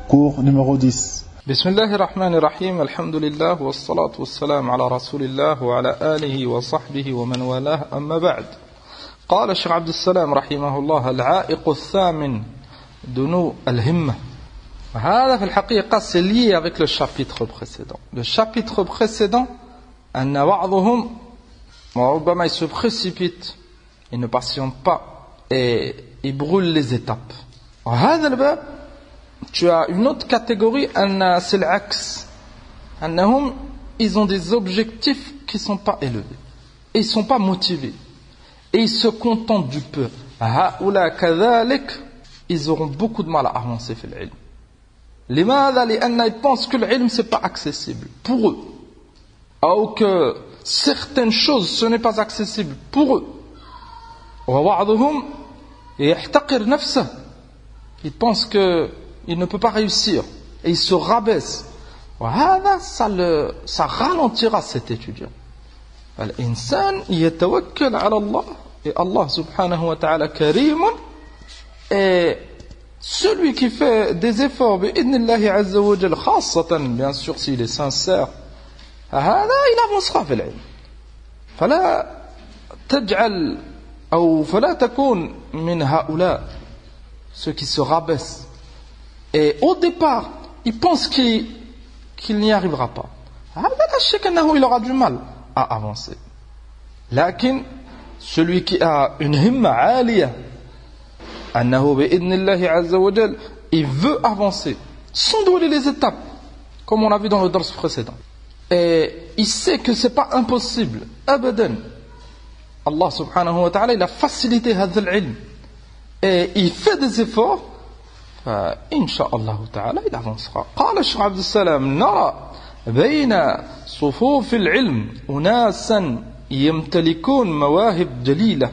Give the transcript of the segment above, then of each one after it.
Cours numéro 10. Bismillahir Rahmanir Rahim, alhamdulillah, wassalatu wassalamu ala rasulillah wa ala alihi wa sahbihi wa man walah, amma ba'd. قال الشيخ عبد السلام رحمه الله العائق الثامن دنو الهمة. هذا في الحقيقة c'est lié avec le chapitre précédent. Le chapitre précédent, أن بعضهم وربما il se précipite, il ne patiente pas et il brûle les étapes. وهذا الباب tu as une autre catégorie, c'est l'axe. Ils ont des objectifs qui ne sont pas élevés. Et ils ne sont pas motivés. Et ils se contentent du peu. Ils auront beaucoup de mal à avancer dans l'ilm. لماذا؟ لأن ils pensent que l'ilm c'est pas accessible pour eux. Ou que certaines choses ce n'est pas accessible pour eux. وبعضهم يحتقر نفسه. Ils pensent que il ne peut pas réussir et il se rabaisse. Ça ralentira cet étudiant. L'insan yatawakkal ala Allah, et Allah subhanahu wa ta'ala karim, et celui qui fait des efforts bi'idnillahi azza wa jal khassatan, bien sûr s'il est sincère, il avancera في العلم. فلا تجعل أو فلا تكون من هؤلاء ceux qui se rabaissent. Et au départ, il pense qu'il n'y arrivera pas. Il aura du mal à avancer. Lakin, celui qui a une himma aliyah, il veut avancer, sans douler les étapes, comme on a vu dans le dars précédent. Et il sait que ce n'est pas impossible. Abadan. Allah subhanahu wa ta'ala, il a facilité hadha al-ilm. Et il fait des efforts. فإن شاء الله تعالى إذا avancera. قال الشيخ عبد السلام نرى بين صفوف العلم أناسا يمتلكون مواهب جليلة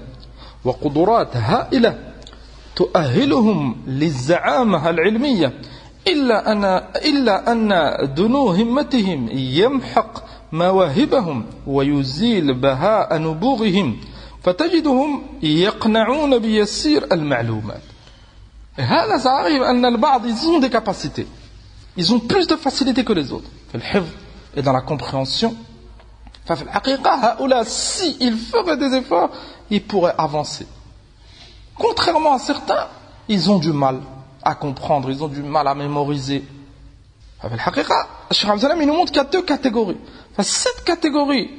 وقدرات هائلة تؤهلهم للزعامة العلمية إلا أن دنو همتهم يمحق مواهبهم ويزيل بهاء نبوغهم فتجدهم يقنعون بيسير المعلومات. Et là, ça arrive, ils ont des capacités. Ils ont plus de facilité que les autres. Et dans la compréhension. Si ils feraient des efforts, ils pourraient avancer. Contrairement à certains, ils ont du mal à comprendre, ils ont du mal à mémoriser. Il nous montre qu'il y a deux catégories. Cette catégorie,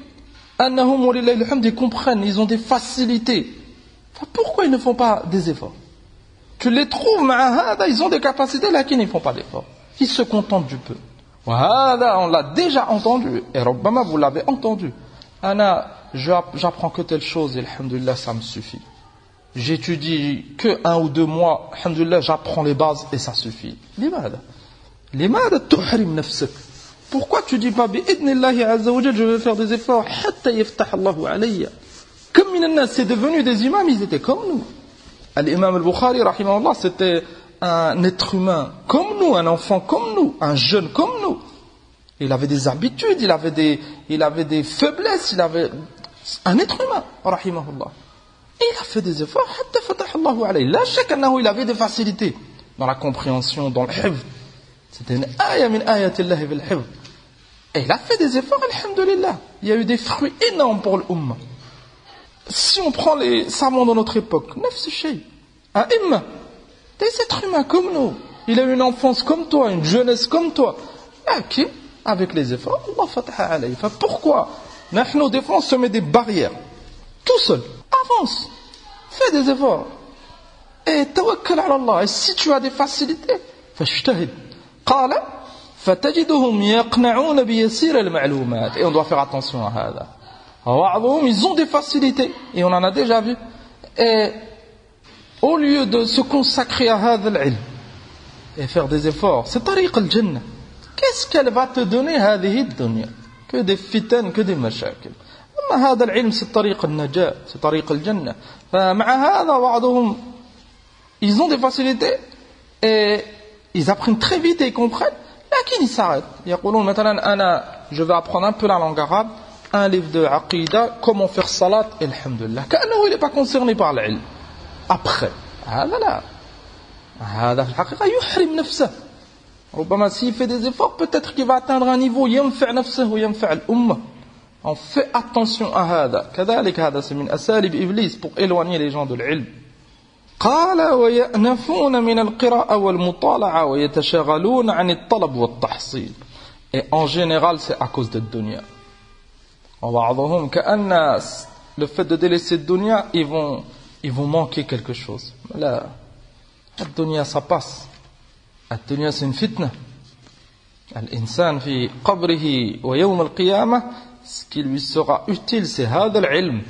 ils comprennent, ils ont des facilités. Pourquoi ils ne font pas des efforts? Tu les trouves, ils ont des capacités, là, qui ne font pas d'efforts. Ils se contentent du peu. On l'a déjà entendu. Et Rabbama, vous l'avez entendu. J'apprends que telle chose, et alhamdulillah, ça me suffit. J'étudie que 1 ou 2 mois, alhamdulillah, j'apprends les bases, et ça suffit. Limada tuhrim nafsak. Pourquoi tu dis pas, bi'idnillahi azza wa jal, je vais faire des efforts, hatta yaftah Allahu alayya. Comme minannas, c'est devenu des imams, ils étaient comme nous. L'imam al-Bukhari, rahimahullah, c'était un être humain comme nous, un enfant comme nous, un jeune comme nous. Il avait des habitudes, il avait des faiblesses, il avait un être humain, rahimahullah. Et il a fait des efforts, hatta fatah Allahu alayhi. La shakka annahu, il avait des facilités dans la compréhension, dans le hifz. C'était une ayah min ayatillahi bil hifz. Et il a fait des efforts, alhamdulillah. Il y a eu des fruits énormes pour l'umma. Si on prend les savants de notre époque, nafs shay, un imma, des êtres humains comme nous, il a eu une enfance comme toi, une jeunesse comme toi, qui, avec les efforts, Allah fataha alayhi. Pourquoi nous, des fois, on se met des barrières, tout seul, avance, fais des efforts, et tawakkal ala Allah, et si tu as des facilités, fashtahid, qala, fatajiduhum yaqna'una biyasir al-ma'lumat, et on doit faire attention à ça. Ils ont des facilités, et on en a déjà vu. Et au lieu de se consacrer à hadha al-ilm et faire des efforts, c'est tariq al-jannah. Qu'est-ce qu'elle va te donner, hadhihi ad-dunya? Que des fitan, que des mashakil. Amma hadha al-ilm, c'est tariq al-najat, c'est tariq al-jannah. فمع هذا بعضهم, ils ont des facilités et ils apprennent très vite et ils comprennent. Lakin ils s'arrêtent. يقولون مثلا je vais apprendre un peu la langue arabe, un livre de aqidah, comment faire salat, et alhamdulillah. كأنه il n'est pas concerné par l'ilm. Après, هذا لا. هذا في الحقيقة يحرم نفسه. ربما s'il fait des efforts, peut-être qu'il va atteindre un niveau ينفع نفسه وينفع الأمة. On fait attention à هذا. كذلك هذا c'est من أساليب إبليس pour éloigner les gens de l'ilm. قال ويأنفون من القراءة والمطالعة ويتشاغلون عن الطلب والتحصيل. Et en général, c'est à cause de dunya. وبعضهم كأن le fait de délaisser le dunya, ils vont manquer quelque chose. Là, la dunya ça passe. La dunya c'est une fitna. L'insan fi qabrihi wa yawm al-qiyamah, ce qui lui sera utile, c'est هذا العلم.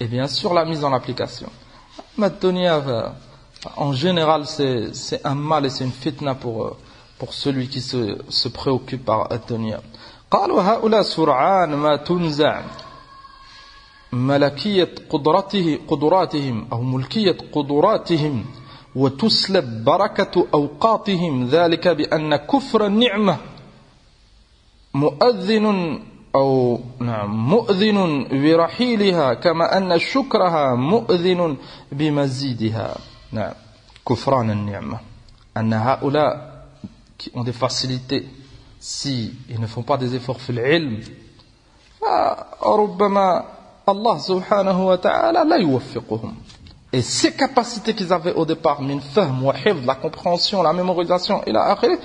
Et bien sûr la mise en application. La dunya, en général, c'est un mal et c'est une fitna pour celui qui se préoccupe par la dunya. قال وهؤلاء سرعان ما تنزع ملكية قدراتهم أو ملكية قدراتهم وتسلب بركة أوقاتهم ذلك بأن كفر النعمة مؤذن برحيلها كما أن شكرها مؤذن بمزيدها. نعم كفران النعمة أن هؤلاء qui ont des facilités si ils ne font pas des efforts في العلم فربما Allah subhanahu wa ta'ala la yuwaffiquhum. Et ces capacités qu'ils avaient au départ, min fahm wa hifd, la compréhension, la mémorisation, ila akhir,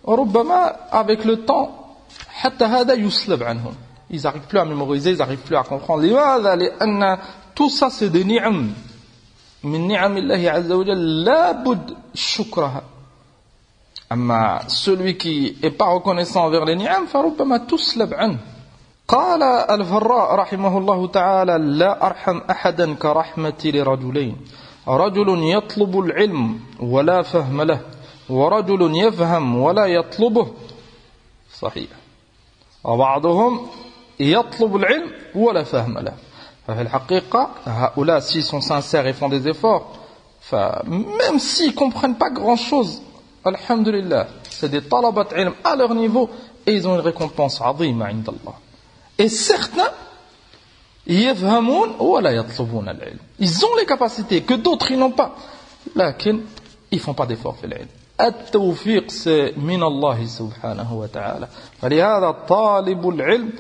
rubbama, avec le temps, hatta hada yuslab anhum. Ils n'arrivent plus à mémoriser, ils n'arrivent plus à comprendre. Limadha li'anna tout ça c'est des ni'am. Min ni'amillahi azza wa jalla la bud shukraha. Amma celui qui est pas reconnaissant envers les ni'am, fa rubbama tuslab anhu. قال الفراء رحمه الله تعالى لا أرحم أحدا كرحمتي لرجلين رجل يطلب العلم ولا فهم له ورجل يفهم ولا يطلبه صحيح وبعضهم يطلب العلم ولا فهم له ففي الحقيقة هؤلاء s'ils sont sincères et font des efforts même s'ils ne comprennent pas grand chose alhamdulillah c'est des talabat ilm à leur niveau et ils ont une récompense عظيمة عند الله. Et certains, ils ont les capacités que d'autres ils n'ont pas. Lakin, ils ne font pas d'efforts في العلم. التوفيق c'est من الله سبحانه وتعالى. فلهذا طالب العلم,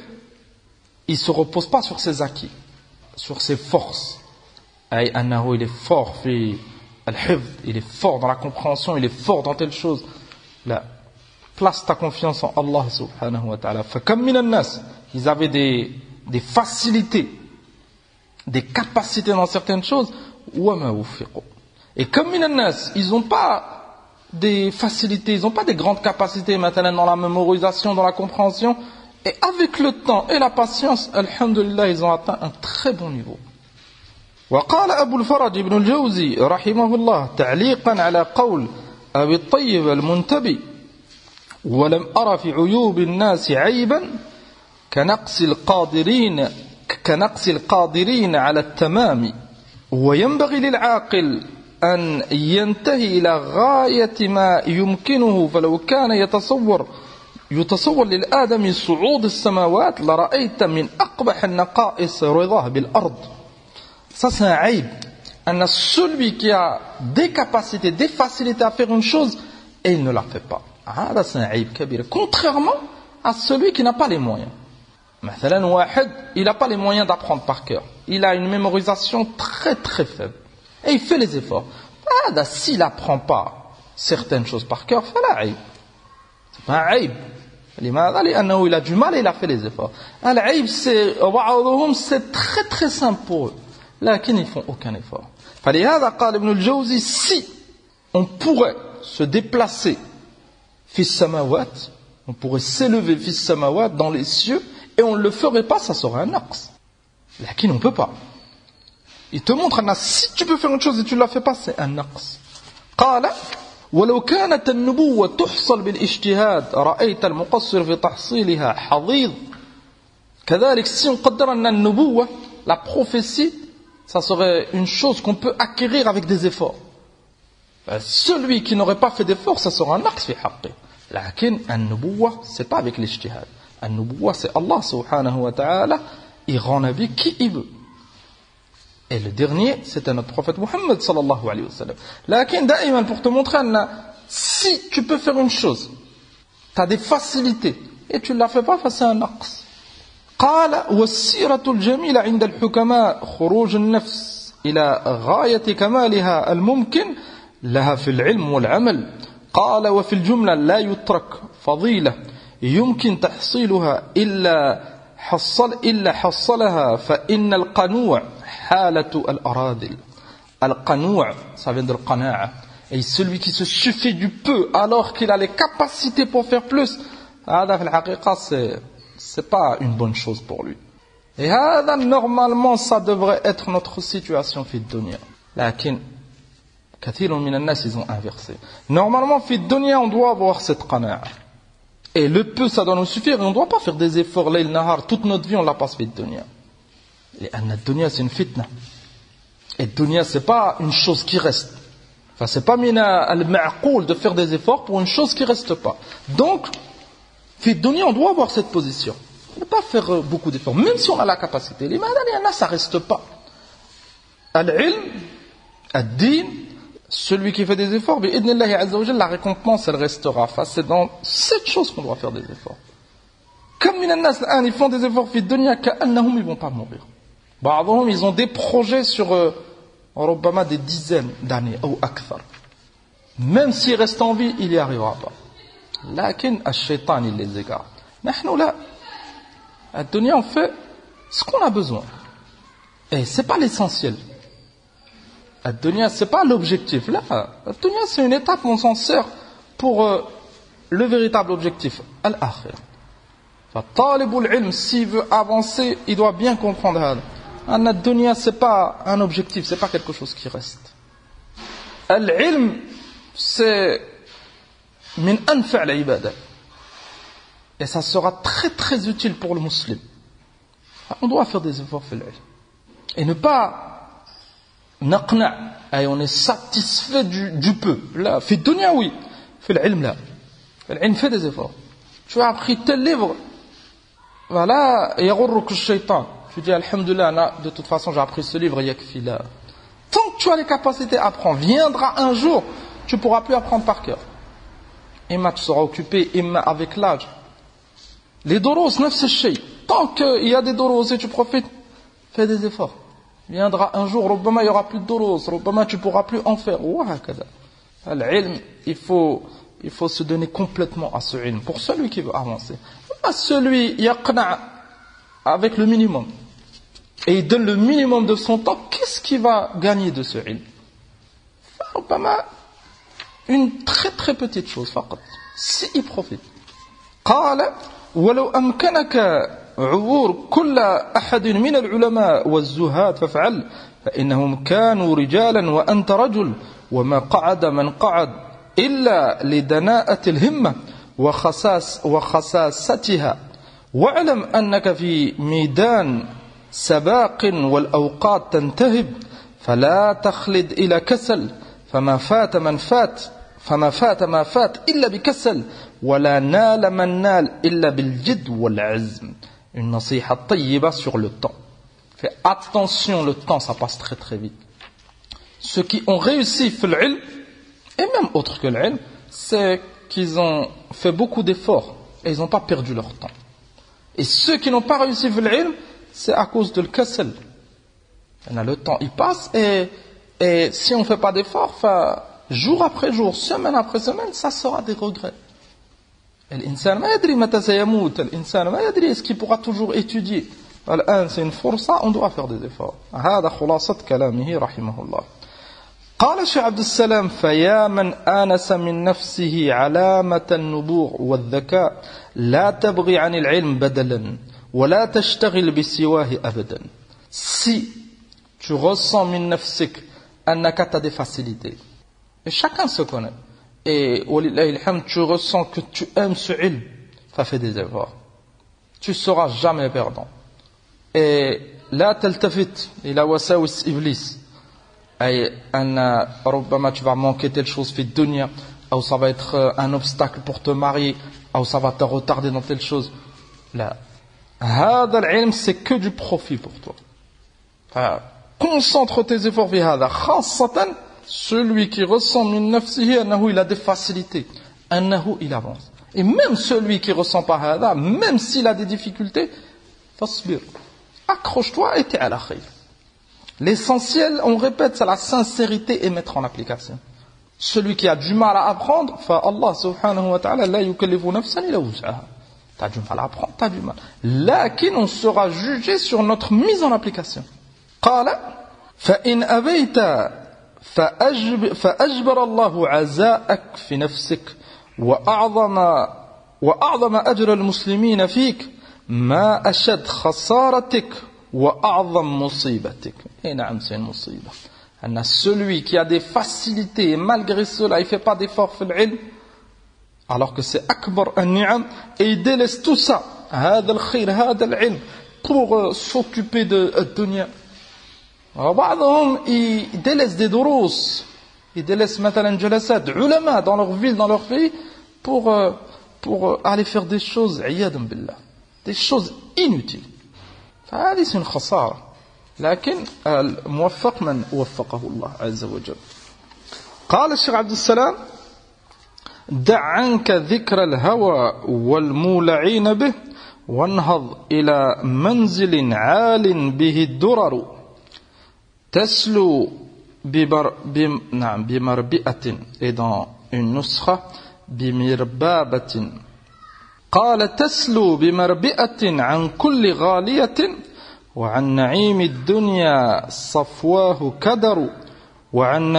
il ne se repose pas sur ses acquis, sur ses forces. أي أنه il est fort في الحفظ, il est fort dans la compréhension, il est fort dans telle chose. Là, place ta confiance en Allah subhanahu wa ta'ala. فكم من الناس, ils avaient des facilités, des capacités dans certaines choses. Et comme ils n'ont pas des facilités, ils n'ont pas des grandes capacités maintenant dans la mémorisation, dans la compréhension. Et avec le temps et la patience, alhamdulillah, ils ont atteint un très bon niveau. وقال أبو الفرج ابن الجوزي رحمه الله تعليقا على قول أبي الطيب المنتبي ولم أرى في عيوب الناس عيبا كنقص القادرين على التمام وينبغي للعاقل أن ينتهي إلى غاية ما يمكنه فلو كان يتصور للآدم صعود السماوات لرأيت من أقبح النقائص رضاه بالأرض. Ça c'est un aïb. Celui qui a des capacités, des facilités à faire une chose et il ne la fait pas. Ça c'est un aïb kabir. Contrairement à celui qui n'a pas les moyens. مثلا واحد il n'a pas les moyens d'apprendre par cœur, il a une mémorisation très très faible et il fait les efforts. S'il n'apprend pas certaines choses par cœur, فلا عيب, c'est pas un عيب. لماذا؟ لأنه il a du mal et il a fait les efforts. العيب c'est très très simple pour eux, لكن ils font aucun effort. فلهذا قال ابن الجوزي, si on pourrait se déplacer في السماوات, on pourrait s'élever في السماوات dans les cieux, et on ne le ferait pas, ça serait un naqs. Lakin on ne peut pas. Il te montre un naqs. Si tu peux faire une chose et tu ne la fais pas, c'est un naqs. قال ولو كانت النبوة تحصل بالاجتهاد رأيت المقصر في تحصيلها حظيظ. كذلك si on قدر أن النبوة, la prophétie, ça serait une chose qu'on peut acquérir avec des efforts. Celui qui n'aurait pas fait d'efforts, ça sera un naqs في حقه. لكن النبوة, c'est pas avec l'ijtihad. An-Nubuwwa, c'est Allah subhanahu wa ta'ala, il rend nabi qui il veut. Et le dernier, c'était notre prophète Muhammad sallallahu alayhi wa sallam. Lakin da'iman, pour te montrer, Si tu peux faire une chose, tu as des facilités, et tu ne la fais pas, c'est un naqs. قال والسيرة الجميلة عند الحكماء خروج النفس إلى غاية كمالها الممكن لها في العلم والعمل. قال وفي الجملة لا يترك فضيلة يمكن تحصيلها إلا حصلها فإن القنوع حالة الأراذل. القنوع, ça vient de القناعة. Et celui qui se suffit du peu alors qu'il a les capacités pour faire plus, هذا في الحقيقة c'est pas une bonne chose pour lui. Et هذا normalement ça devrait être notre situation في الدنيا. لكن كثير من الناس ils ont inversé. Normalement في الدنيا on doit avoir cette قناعة. Et le peu ça doit nous suffire et on ne doit pas faire des efforts ليل نهار toute notre vie on la passe في الدنيا. لأن الدنيا c'est une fitna. Et الدنيا c'est pas une chose qui reste. Enfin c'est pas من المعقول de faire des efforts pour une chose qui reste pas. Donc في الدنيا on doit avoir cette position. Ne pas faire beaucoup d'efforts même si on a la capacité. لماذا ça reste pas. العلم الدين celui qui fait des efforts, bi'idnillahi azza wa jalla, la récompense elle restera. Enfin, c'est dans cette chose qu'on doit faire des efforts. Comme min an-nas l'an, ils font des efforts fi dunya ka'annahum ils vont pas mourir. بعضهم ils ont des projets sur ربما des dizaines d'années ou akthar. Même s'ils restent en vie, il y arrivera pas. لكن الشيطان il les égare. نحن لا. À dunya on fait ce qu'on a besoin. Et c'est pas l'essentiel. Ad-dunya, c'est pas l'objectif. Là, ad-dunya, c'est une étape, on s'en sert pour le véritable objectif, al-akhir. Talibul ilm, s'il veut avancer, il doit bien comprendre ça. Ad-dunya, c'est pas un objectif, c'est pas quelque chose qui reste. Al-ilm, c'est min anfa' al-ibada. Et ça sera très très utile pour le musulman. On doit faire des efforts fil ilm. Et ne pas نقنع أي on est satisfait du peu. Là, في الدنيا oui, في العلم لا. في العلم fait des efforts. Tu as appris tel livre, voilà, يغرك الشيطان. Tu dis alhamdoulilah, de toute façon j'ai appris ce livre, yakfi là. Tant que tu as les capacités à apprendre, viendra un jour, tu ne pourras plus apprendre par cœur. Imma tu seras occupé, imma avec l'âge. Les doros, nafs الشيء. Tant qu'il y a des doros et tu profites, fais des efforts. Viendra un jour, ربما il y aura plus de doros, ربما tu pourras plus en faire. وهكذا. العلم, il faut se donner complètement à ce ilm pour celui qui veut avancer. Pas celui yaqna avec le minimum. Et il donne le minimum de son temps, qu'est-ce qu'il va gagner de ce ilm? ربما une très très petite chose فقط. Si il profite. قال ولو أمكنك عبور كل أحد من العلماء والزهاد فافعل فإنهم كانوا رجالا وأنت رجل وما قعد من قعد إلا لدناءة الهمة وخساستها واعلم أنك في ميدان سباق والأوقات تنتهب فلا تخلد إلى كسل فما فات ما فات إلا بكسل ولا نال من نال إلا بالجد والعزم. Une nasiha tayyiba sur le temps. Fais attention, le temps ça passe très très vite. Ceux qui ont réussi fil ilm, et même autre que l'ilm, c'est qu'ils ont fait beaucoup d'efforts et ils n'ont pas perdu leur temps. Et ceux qui n'ont pas réussi fil ilm, c'est à cause de l'kasal. Le temps il passe et si on ne fait pas d'efforts, jour après jour, semaine après semaine, ça sera des regrets. الإنسان ما يدري متى سيموت. الإنسان ما يدري est-ce qu'il pourra toujours étudier. الآن c'est une فرصة, on doit faire des efforts. هذا خلاصة كلامه رحمه الله. قال الشيخ عبد السلام فيا من آنس من نفسه علامة النبوغ والذكاء لا تبغي عن العلم بدلا ولا تشتغل بسواه أبدا. Si tu ressens من نفسك أنك tu as des facilités, et chacun se connaît, et tu ressens que tu aimes ce ilm, fais des efforts. Tu seras jamais perdant. Et لا تلتفت إلى وساوس إبليس أي أن ربما tu vas manquer telle chose في الدنيا أو ça va être un obstacle pour te marier أو ça va te retarder dans telle chose. لا, هذا العلم c'est que du profit pour toi. Concentre tes efforts في هذا خاصة celui qui ressent min nafsihi annahu il a des facilités, annahu il avance. Et même celui qui ressent pas hada, même s'il a des difficultés, fasbir, accroche-toi et t'es à la khayr. L'essentiel, on répète, c'est la sincérité et mettre en application. Celui qui a du mal à apprendre, fa Allah subhanahu wa ta'ala la yukallifu nafsan illa wus'aha. T'as du mal à apprendre, t'as du mal. Lakin on sera jugé sur notre mise en application. Qala fa in abayta فأجبر الله عزاءك في نفسك وأعظم أجر المسلمين فيك ما أشد خسارتك وأعظم مصيبتك. Et نعم, c'est une musiba. Celui qui a des facilités et malgré cela il ne fait pas d'effort في العلم, alors que c'est akbar an-ni'am, et il délaisse tout ça, هذا الخير هذا العلم, pour s'occuper de dunya. بعضهم ils délaissent des durus, ils délaissent مثلا جلسات علماء dans leur ville, dans leur pays, pour aller faire des choses عياذا بالله, des choses inutiles. فهذه c'est une خسارة. لكن الموفق من وفقه الله عز وجل. قال الشيخ عبد السلام دع عنك ذكر الهوى والمولعين به وانهض إلى منزل عال به الدرر تسلو بمربئة. Et dans une نسخة بمربابة قال تسلو بمربئة عن كل غالية وعن نعيم الدنيا صفواه كدر وعن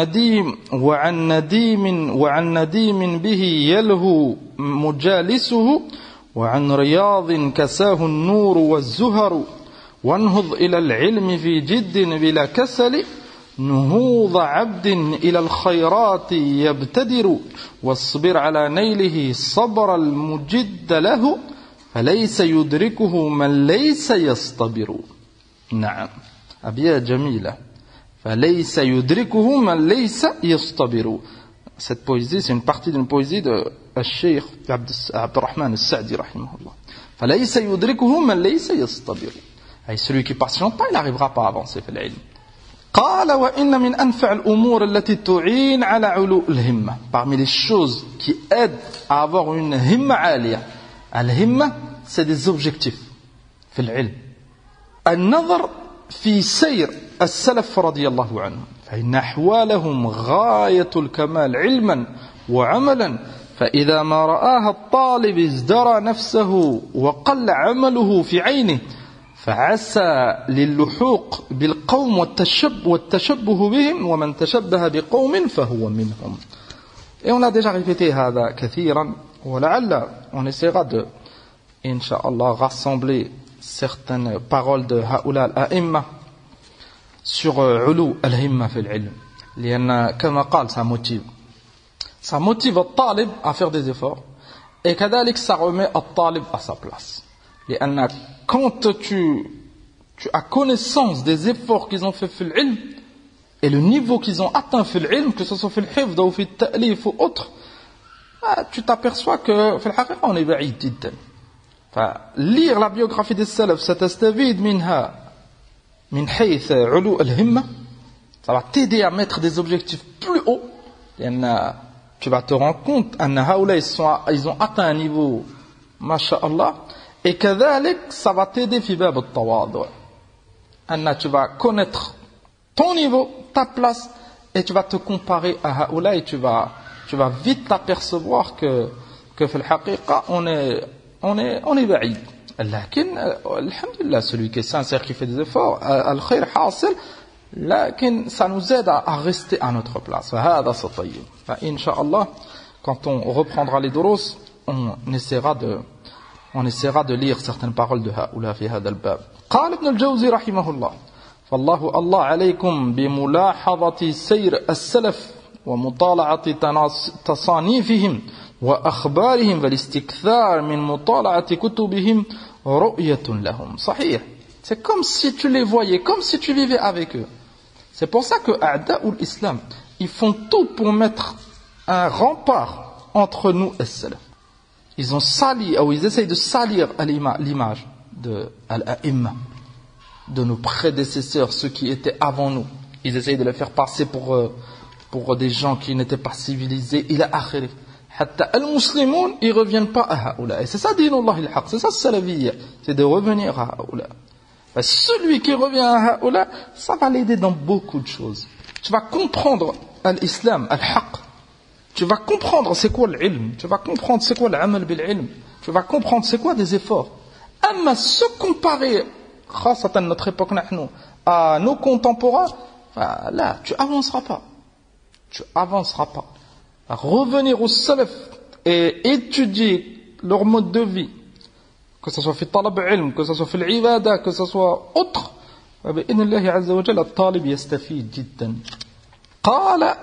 نديم به يلهو مجالسه وعن رياض كساه النور والزهر وانهض إلى العلم في جد بلا كسل نهوض عبد إلى الخيرات يبتدر واصبر على نيله صبر المجد له فليس يدركه من ليس يصطبر. نعم, أبيات جميلة. فليس يدركه من ليس يصطبر. Cette poésie, c'est une partie d'une poésie de Cheikh Abdurrahman al-Sa'di rahimahullah. فليس يدركه من ليس يصطبر. Et celui qui patiente pas, il n'arrivera pas à avancer في العلم. قال وإن من أنفع الأمور التي تعين على علو الهمة. Parmi les choses qui aident à avoir une himma عالية. الهمة, c'est des objectifs في العلم. النظر في سير السلف رضي الله عنهم فإن أحوالهم غاية الكمال علما وعملا فإذا ما رآها الطالب ازدرى نفسه وقل عمله في عينه فعسى للحوق بالقوم والتشبه بهم ومن تشبه بقوم فهو منهم. Et on a déjà répété هذا كثيرا ولعل on essaiera de Inch'Allah rassembler certaines paroles de Haoula al-A'imma sur علو الهمة في العلم. لأن كما قال ça motive le talib à faire des efforts et كذلك ça remet le talib à sa place. لأن quand tu as connaissance des efforts qu'ils ont fait في العلم et le niveau qu'ils ont atteint في العلم, que ce soit في الحفظ ou في التأليف ou autre, tu t'aperçois que في الحقيقة on est بعيد جدا. فلire la biographie des salafs ستستفيد منها من حيث علو الهمة, ça va t'aider à mettre des objectifs plus hauts. لأن tu vas te rendre compte أن هؤلاء ils ont atteint un niveau ما شاء الله. Et كذلك ça va t'aider في باب التواضع, أن tu vas connaître ton niveau, ta place, et tu vas te comparer à هؤلاء et tu vas vite t'apercevoir que في الحقيقة on est بعيد. لكن الحمد لله, celui qui est sincère, qui fait des efforts, الخير حاصل, لكن ça nous aide à rester à notre place. فهذا سطيب. فإنشاءالله quand on reprendra les durus, on essaiera de lire certaines paroles de هؤلاء في هذا الباب. قال ابن الجوزي رحمه الله فالله عليكم بملاحظة سير السلف ومطالعة تصانيفهم وأخبارهم والاستكثار من مطالعة كتبهم رؤية لهم. صحيح, c'est comme si tu les voyais, comme si tu vivais avec eux. C'est pour ça que أعداء الإسلام, ils font tout pour mettre un rempart entre nous et salaf. Ils ont sali, ou ils essayent de salir l'image de al-a'imma, de nos prédécesseurs, ceux qui étaient avant nous. Ils essayent de les faire passer pour pour des gens qui n'étaient pas civilisés, il a akhiri. Hatta al-muslimoun, ils reviennent pas à haoula. Et c'est ça dinullah al-haq, c'est ça salafiyya, c'est de revenir à haoula. Celui qui revient à haoula, ça va l'aider dans beaucoup de choses. Tu vas comprendre l'islam, al-haq. Tu vas comprendre c'est quoi l'ilm, tu vas comprendre c'est quoi l'amal bil-ilm, tu vas comprendre c'est quoi des efforts. Amma se comparer, khasatan notre époque nahnu, à nos contemporains, là, tu avanceras pas. Tu avanceras pas. Revenir au salaf et étudier leur mode de vie, que ce soit fi talab ilm, que ce soit fi l'ibada, que ce soit autre, بإذن الله عز وجل الطالب يستفيد جدا. قال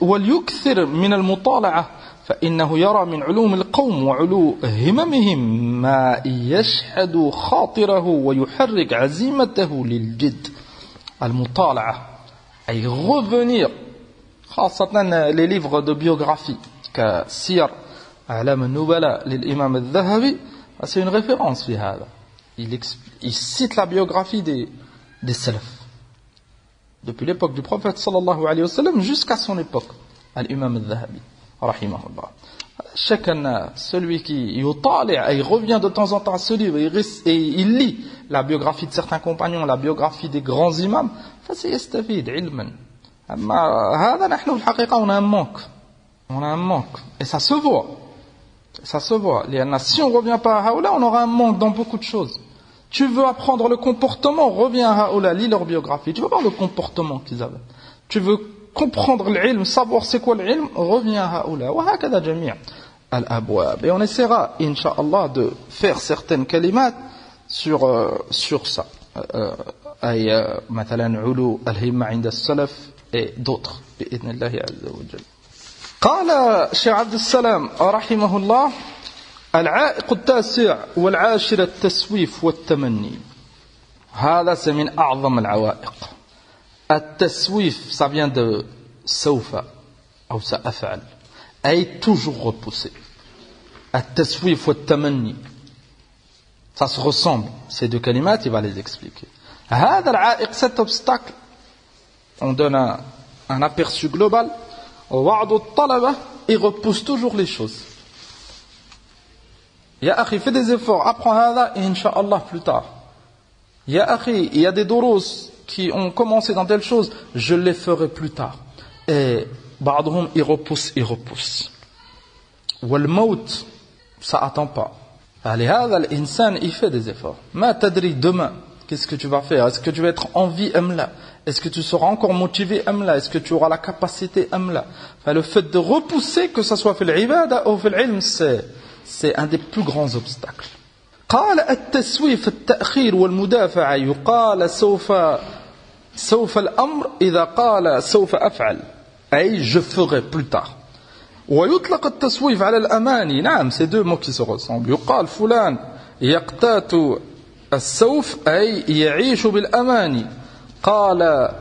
وليكثر من المطالعة فإنه يرى من علوم القوم وعلو هممهم ما يشحذ خاطره ويحرك عزيمته للجد. المطالعة أي revenir خاصة les livres de biographie كسير أعلام النبلاء للإمام الذهبي, c'est une référence في هذا. Il cite la biographie des salafs depuis l'époque du prophète sallallahu alayhi wa sallam jusqu'à son époque, al-imam al-Dhahabi rahimahullah. Chacun, celui qui il revient de temps en temps à ce livre et il lit la biographie de certains compagnons, la biographie des grands imams, فسيستفيد علما. أما هذا نحن في الحقيقة on a un manque et ça se voit. Si on ne revient pas à haoula, on aura un manque dans beaucoup de choses. Tu veux apprendre le comportement, reviens à haoula, lis leur biographie. Tu veux voir le comportement qu'ils avaient. Tu veux comprendre l'ilm, savoir c'est quoi l'ilm, reviens à haoula. وهكذا جميع الأبواب. Et on essaiera, incha'Allah, de faire certaines kalimat sur ça. أي مثلا علو الهمة عند السلف et d'autres بإذن الله عز وجل. قال الشيخ عبد السلام رحمه الله العائق التاسع والعاشر التسويف والتمني. هذا c'est من أعظم العوائق. التسويف ça vient de سوف أو سأفعل أي toujours repousser. التسويف والتمني ça se ressemble, ces deux kalimat il va les expliquer. هذا العائق, cet obstacle, on donne un aperçu global. وبعض الطلبة ils repoussent toujours les choses. Ya akhi, fais des efforts, apprends hada et incha'Allah plus tard. Ya akhi, il y a des durus qui ont commencé dans telle chose, je les ferai plus tard. Et بعضهم ils repoussent. والموت ça attend pas. لهذا الإنسان il fait des efforts. ما تدري demain qu'est-ce que tu vas faire? Est-ce que tu vas être en vie am la? Est-ce que tu seras encore motivé am la? Est-ce que tu auras la capacité am la? Le fait de repousser, que ce soit في العبادة ou في العلم, c'est un des plus grands obstacles. قال التسويف التأخير والمدافعة يقال سوف الأمر إذا قال سوف أفعل أي je ferai plus tard. ويطلق التسويف على الأماني. نعم, c'est deux mots qui se ressemblent. يقال فلان يقتات السوف أي يعيش بالأماني. قال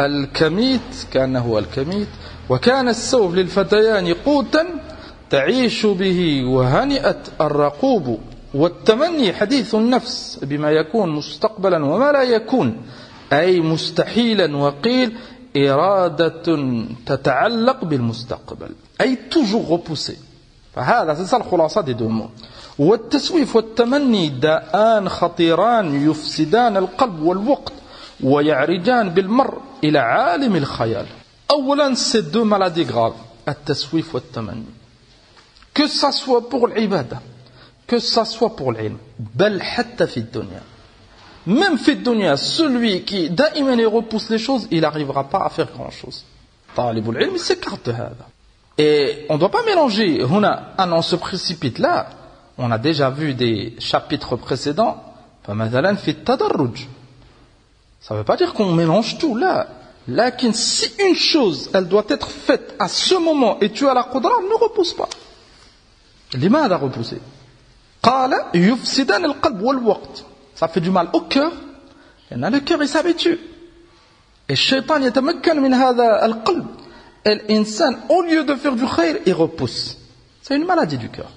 الكميت كأنه الكميت وكان السوف للفتيان قوتا تعيش به وهنئت الرقوب. والتمني حديث النفس بما يكون مستقبلا وما لا يكون أي مستحيلا وقيل إرادة تتعلق بالمستقبل أي toujours repousser. فهذا c'est ça الخلاصة des deux mots. والتسويف والتمني داءان خطيران يفسدان القلب والوقت ويعرجان بالمرء إلى عالم الخيال. أولا ces deux maladies graves, التسويف والتمني, que ça soit pour l'ibada, que ça soit pour l'ilm, بل حتى في الدنيا. Même في الدنيا, celui qui دائما repousse les choses, il n'arrivera pas à faire grand chose. طالب العلم s'écarte de هذا. Et on ne doit pas mélanger. On se précipite là. On a déjà vu des chapitres précédents. فمثلا في التدرج. Ça ne veut pas dire qu'on mélange tout là. Lakin si une chose, elle doit être faite à ce moment et tu as la qudra, ne repousse pas. لماذا repousser? قال يفسدان القلب والوقت. Ça fait du mal au cœur. Et le cœur il s'habitue. Et الشيطان يتمكن من هذا القلب. Et l'insan, au lieu de faire du khayr, il repousse. C'est une maladie du cœur.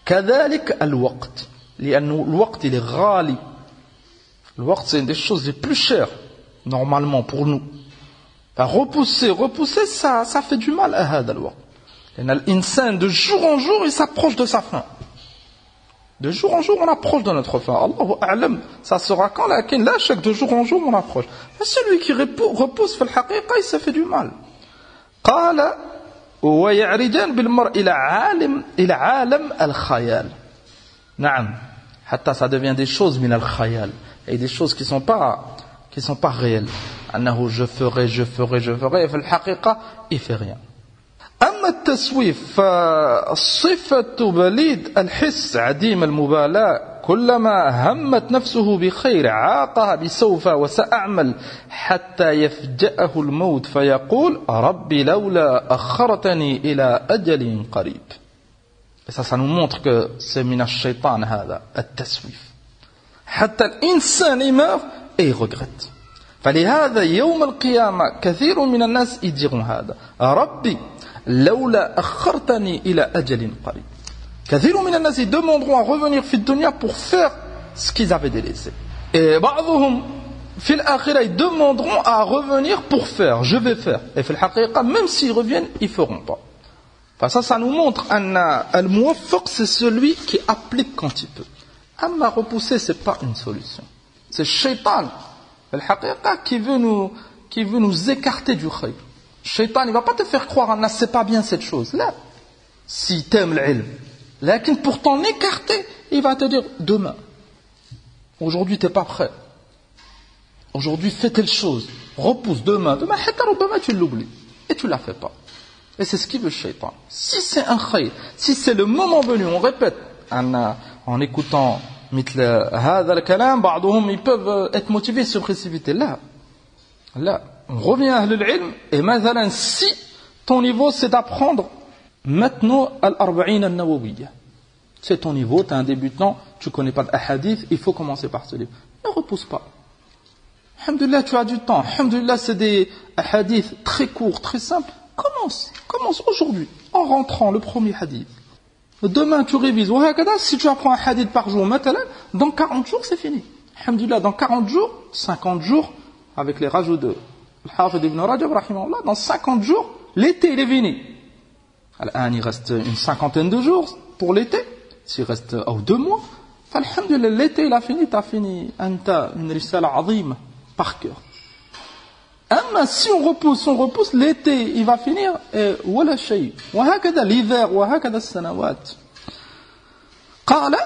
كذلك الوقت. لأن الوقت il est غالي. Le waqt, c'est une des choses les plus chères, normalement, pour nous. Repousser, ça fait du mal à هذا الوقت. L'insan, de jour en jour, il s'approche de sa fin. De jour en jour, on approche de notre fin. Allahu a'lam, ça sera quand là, chaque de jour en jour, on approche. Mais celui qui repousse, في الحقيقة, il se fait du mal. قال ويعرجان بالمرء إلى عالم الخيال. نعم. حتى ça devient des choses من الخيال. Et des choses qui sont pas réelles. أنه je ferai, et في الحقيقة, il fait rien. أما التسويف فصفة بليد الحس عديم المبالاة كلما همت نفسه بخير عاقها بسوف وسأعمل حتى يفجأه الموت فيقول ربي لولا أخرتني إلى أجل قريب. Et ça nous montre que c'est من الشيطان هذا التسويف. حتى الإنسان يمر et il regrette. فلهذا يوم القيامة كثير من الناس يديرون هذا ربي لولا أخرتني إلى أجل قريب. كثير من الناس demanderont à revenir في الدنيا pour faire ce qu'ils avaient délaissé. Et بعضهم في الآخرة ils demanderont à revenir pour faire, je vais faire. Et في الحقيقة même s'ils reviennent, ils feront pas. Enfin ça nous montre أن الموفق c'est celui qui applique quand il peut. أما repousser c'est pas une solution. C'est الشيطان في الحقيقة qui veut nous écarter du khayr. Shaitan, il ne va pas te faire croire, Anna, c'est pas bien cette chose. Là, si t'aimes l'ilm. Lakin pour t'en écarter, il va te dire, demain. Aujourd'hui, t'es pas prêt. Aujourd'hui, fais telle chose. Repousse demain. Demain, tu l'oublies. Et tu la fais pas. Et c'est ce qu'il veut Shaitan. Si c'est un khayr, si c'est le moment venu, on répète, Anna, en écoutant, مثل هذا الكلام, بعضهم, ils peuvent être motivés sur précipiter. Là. On revient à l'ilm, et مثلا si ton niveau c'est d'apprendre maintenant al-arba'in al-nawawiyya. C'est ton niveau, tu es un débutant, tu connais pas d'ahadith, il faut commencer par ce livre. Ne repousse pas. Alhamdulillah, tu as du temps. Alhamdulillah, c'est des hadiths très courts, très simples. Commence aujourd'hui, en rentrant le premier hadith. Demain, tu révises. Si tu apprends un hadith par jour, dans 40 jours, c'est fini. Alhamdulillah, dans 40 jours, 50 jours, avec les rajouts de Al-Hafid ibn Rajab, rahimahullah, dans 50 jours, l'été, il est fini. Alors, il reste une cinquantaine de jours pour l'été. S'il reste 2 mois, alhamdulillah, l'été, il a fini, t'as fini. Anta, une risala azim, par cœur. Mais si on repousse, l'été, il va finir, et wala shay. وهكذا l'hiver, وهكذا السنوات. قال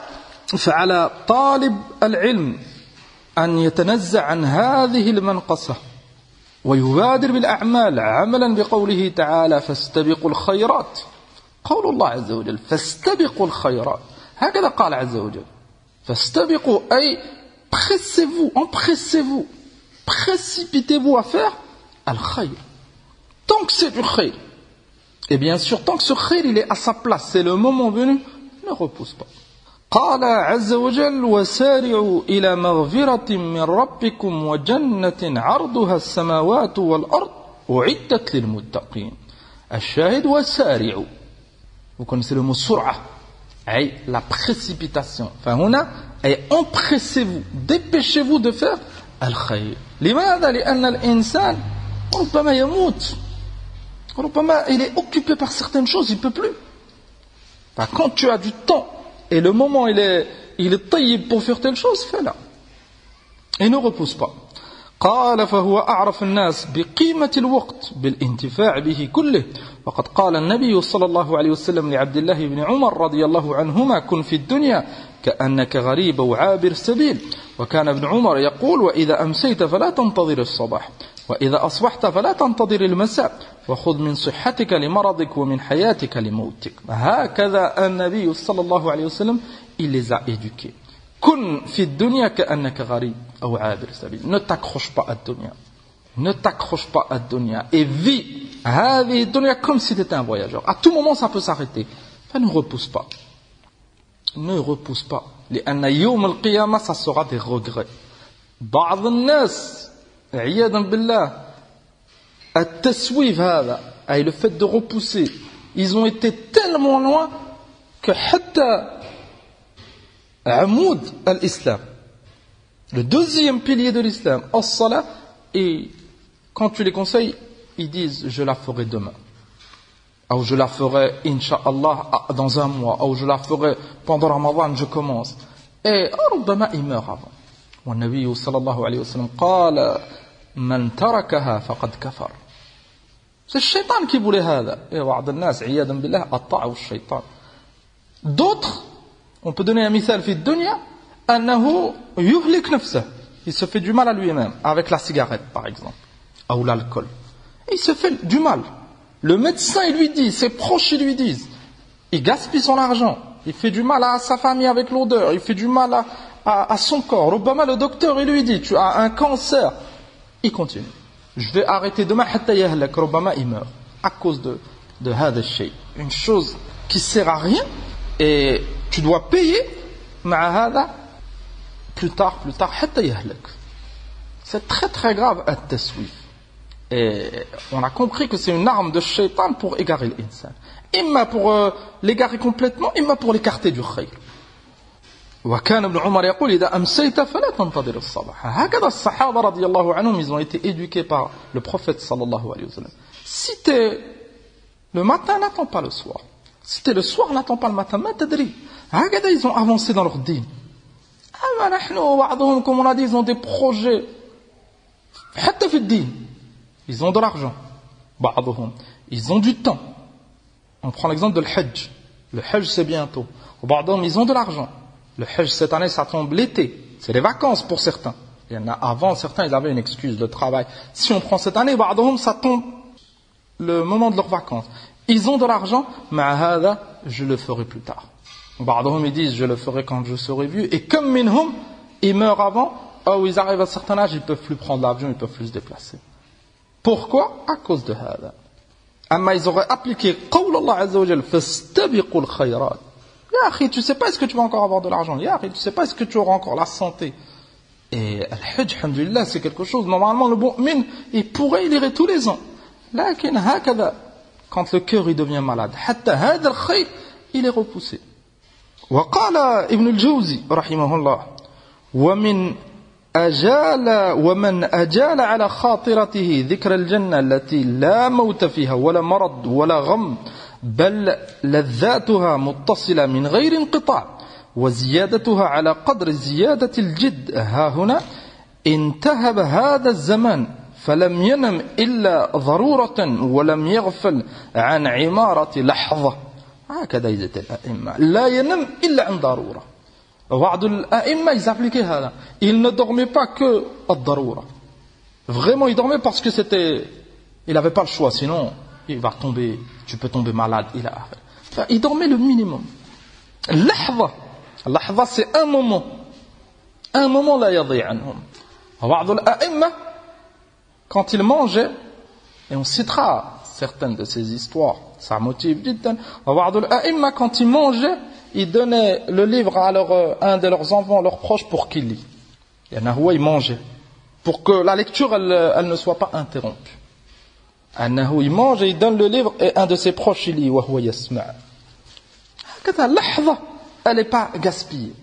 فعلى طالب العلم أن يتنزع عن هذه المنقصة ويبادر بالأعمال عملا بقوله تعالى فاستبقوا الخيرات. قول الله عز وجل فاستبقوا الخيرات. هكذا قال عز وجل. فاستبقوا أي empressez-vous, précipitez-vous à faire al-khayr. Tant que c'est du khayr. Et bien sûr, tant que ce khayr il est à sa place, c'est le moment venu, ne repousse pas. قال عز وجل وسارعوا إلى مغفرة من ربكم وجنة عرضها السماوات والأرض أعدت للمتقين. الشاهد وسارعوا. Vous connaissez le mot sur'a, la précipitation. فهنا أي empressez-vous, dépêchez-vous de faire الخير. لماذا؟ لأن الإنسان ربما يموت. ربما il est occupé par certaines choses, il ne peut plus. Enfin, quand tu as du temps et le moment il est taillib pour faire telle chose, fais-la. Et ne repousse pas. قال فهو أعرف الناس بقيمة الوقت بالانتفاع به كله وقد قال النبي صلى الله عليه وسلم لعبد الله بن عمر رضي الله عنهما كن في الدنيا كأنك غريب وعابر سبيل وكان ابن عمر يقول وإذا أمسيت فلا تنتظر الصباح وإذا أصبحت فلا تنتظر المساء وخذ من صحتك لمرضك ومن حياتك لموتك. هكذا النبي صلى الله عليه وسلم il les a éduqués. كن في الدنيا كأنك غريب أو عابر سبيل. Ne t'accroche pas à dunya. Ne t'accroche pas à dunya. Et vis هذه الدنيا comme si tu étais un voyageur. À tout moment ça peut s'arrêter. Enfin, ne repousse pas. Ne repousse pas. لأن يوم القيامة ça sera des regrets. بعض الناس عياذا بالله التسويف هذا أي le fait de repousser ils ont été tellement loin que حتى عمود الإسلام le deuxième pilier de l'islam الصلاة et quand tu les conseilles ils disent je la ferai demain, ou je la ferai Inch'Allah dans un mois, ou je la ferai pendant Ramadan, je commence. Et ربما il meurt avant. والنبي صلى الله عليه وسلم قال من تركها فقد كفر. C'est le shaitan qui voulait هذا. Et بعض الناس عياذا بالله أطاعوا الشيطان. D'autres, on peut donner un مثال في الدنيا أنه يهلك نفسه. Il se fait du mal à lui-même avec la cigarette par exemple, ou l'alcool. Il se fait du mal. Le médecin il lui dit, ses proches ils lui disent, il gaspille son argent, il fait du mal à sa famille avec l'odeur, il fait du mal à son corps. Rubama le docteur il lui dit, tu as un cancer. Il continue. Je vais arrêter demain, hatta yahlak. Rubama il meurt à cause de hada shay. Une chose qui sert à rien et tu dois payer ma'a hada plus tard, hatta yahlak. C'est très très grave at-taswif. Et on a compris que c'est une arme de shaitan pour égarer l'insan. Imma pour l'égarer complètement, imma pour l'écarter du khayr. وكان ابن عمر يقول إذا أمسيت فلا تنتظر الصباح. هكذا الصحابة رضي الله عنهم, ils ont été éduqués par le prophète sallallahu alayhi wa sallam. Si t'es le matin, n'attends pas le soir. Si t'es le soir, n'attends pas le matin. ما تدري. هكذا ils ont avancé dans leur dîn. أما نحن بعضهم, comme on a dit, ils ont des projets. حتى في الدين. Ils ont de l'argent. بعضهم. Ils ont du temps. On prend l'exemple de l'Hajj. Le Hajj c'est bientôt. بعضهم, ils ont de l'argent. Le Hajj cette année ça tombe l'été. C'est les vacances pour certains. Il y en a avant, certains ils avaient une excuse de travail. Si on prend cette année, بعضهم, ça tombe le moment de leurs vacances. Ils ont de l'argent. مع هذا, je le ferai plus tard. بعضهم ils disent je le ferai quand je serai vieux. Et comme minhum, ils meurent avant, ou ils arrivent à un certain âge, ils ne peuvent plus prendre l'avion, ils ne peuvent plus se déplacer. Pourquoi? À cause de hada. Amma ils auraient appliqué قول الله عز وجل فاستبقوا الخيرات. Ya akhi, tu sais pas est-ce que tu vas encore avoir de l'argent. Ya akhi, tu sais pas est-ce que tu auras encore la santé. Et al-Hajj, alhamdulillah, c'est quelque chose. Normalement, le mu'min, il pourrait, il irait tous les ans. Lakin hakada, quand le cœur il devient malade, hatta hada al-khayr, il est repoussé. وقال ابن الجوزي رحمه الله ومن أجال على خاطرته ذكر الجنة التي لا موت فيها ولا مرض ولا غم بل لذاتها متصلة من غير انقطاع وزيادتها على قدر زيادة الجد ها هنا انتهب هذا الزمان فلم ينم إلا ضرورة ولم يغفل عن عمارة لحظة. هكذا يزيد الأئمة لا ينم إلا عن ضرورة. بعض الأئمة ils appliquaient هذا. Ils ne dormaient pas que الضرورة. Vraiment ils dormaient parce que il n'avait pas le choix, sinon il va tomber, tu peux tomber malade. Il dormait le minimum. Lahza, c'est un moment la yadhi anhum. بعض الأئمة quand ils mangeaient, et on citera certaines de ces histoires, ça motive جدا. بعض الأئمة quand ils mangeaient, ils donnaient le livre à un de leurs enfants, leurs proches, pour qu'il lit. Il y en a où ils mangeaient, pour que la lecture elle ne soit pas interrompue. Il mange et il donne le livre et un de ses proches il lit وهو يسمع. هكذا لحظة, elle n'est pas gaspillée.